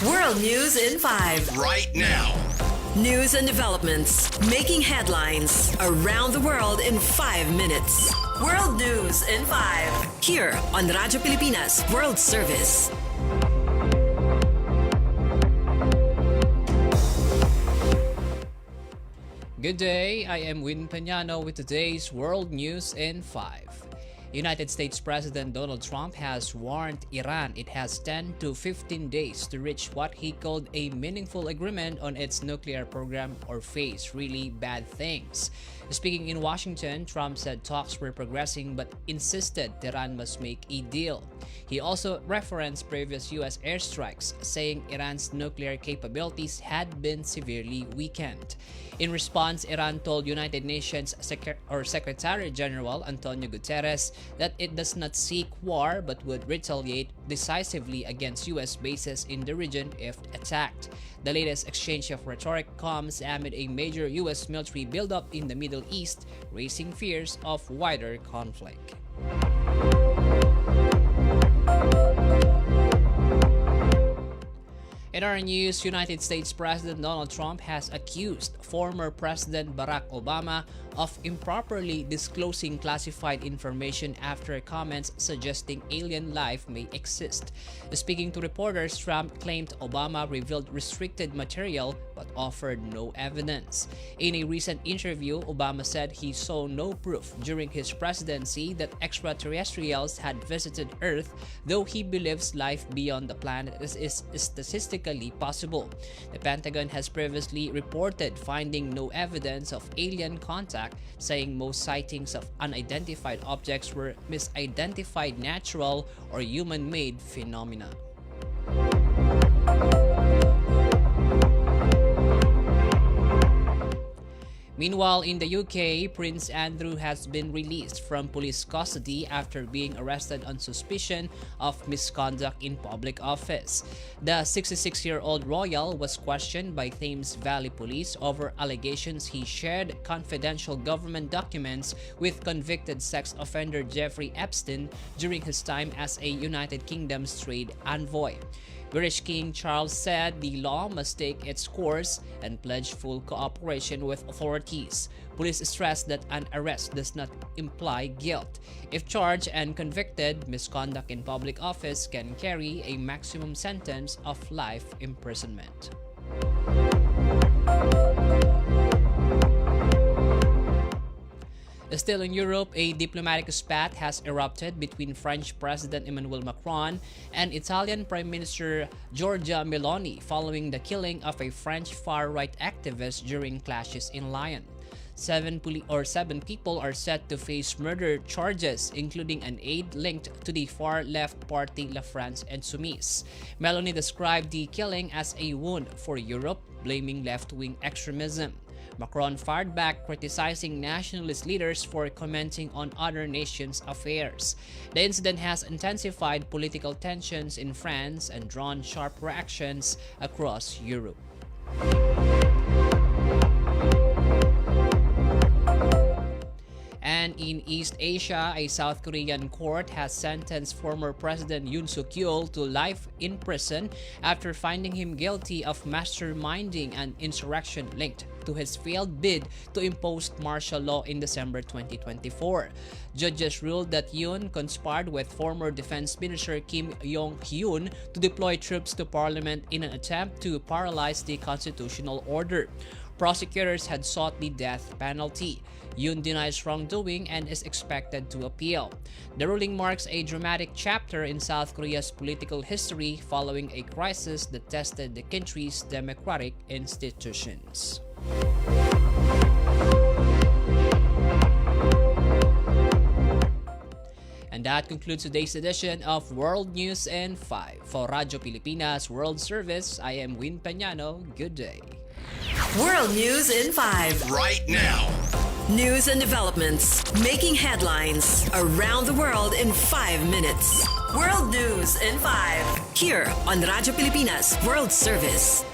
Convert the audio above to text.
World News in 5. Right now. News and developments making headlines around the world in 5 minutes. World News in 5. Here on Radyo Pilipinas World Service. Good day, I am Peñano with today's World News in 5. United States President Donald Trump has warned Iran it has 10 to 15 days to reach what he called a meaningful agreement on its nuclear program or face really bad things. Speaking in Washington, Trump said talks were progressing but insisted Tehran must make a deal. He also referenced previous U.S. airstrikes, saying Iran's nuclear capabilities had been severely weakened. In response, Iran told United Nations Secretary General Antonio Guterres that it does not seek war but would retaliate decisively against U.S. bases in the region if attacked. The latest exchange of rhetoric comes amid a major U.S. military buildup in the Middle East, raising fears of wider conflict. In our news, United States President Donald Trump has accused former President Barack Obama of improperly disclosing classified information after comments suggesting alien life may exist. Speaking to reporters, Trump claimed Obama revealed restricted material but offered no evidence. In a recent interview, Obama said he saw no proof during his presidency that extraterrestrials had visited Earth, though he believes life beyond the planet is statistically possible. The Pentagon has previously reported finding no evidence of alien contact, saying most sightings of unidentified objects were misidentified natural or human-made phenomena. Meanwhile, in the UK, Prince Andrew has been released from police custody after being arrested on suspicion of misconduct in public office. The 66-year-old royal was questioned by Thames Valley Police over allegations he shared confidential government documents with convicted sex offender Jeffrey Epstein during his time as a United Kingdom's trade envoy. British King Charles said the law must take its course and pledge full cooperation with authorities. Police stressed that an arrest does not imply guilt. If charged and convicted, misconduct in public office can carry a maximum sentence of life imprisonment. Still in Europe, a diplomatic spat has erupted between French President Emmanuel Macron and Italian Prime Minister Giorgia Meloni following the killing of a French far-right activist during clashes in Lyon. Seven people are set to face murder charges, including an aide linked to the far-left party La France Insoumise. Meloni described the killing as a wound for Europe, blaming left-wing extremism. Macron fired back, criticizing nationalist leaders for commenting on other nations' affairs. The incident has intensified political tensions in France and drawn sharp reactions across Europe. And in East Asia, a South Korean court has sentenced former President Yoon Suk-yeol to life in prison after finding him guilty of masterminding an insurrection linked to his failed bid to impose martial law in December 2024. Judges ruled that Yoon conspired with former Defense Minister Kim Yong-hyun to deploy troops to parliament in an attempt to paralyze the constitutional order. Prosecutors had sought the death penalty. Yoon denies wrongdoing and is expected to appeal. The ruling marks a dramatic chapter in South Korea's political history following a crisis that tested the country's democratic institutions. And that concludes today's edition of World News in 5. For Radyo Pilipinas World Service, I am Peñano. Good day. World News in 5. Right now. News and developments making headlines around the world in 5 minutes. World News in 5. Here on Radyo Pilipinas World Service.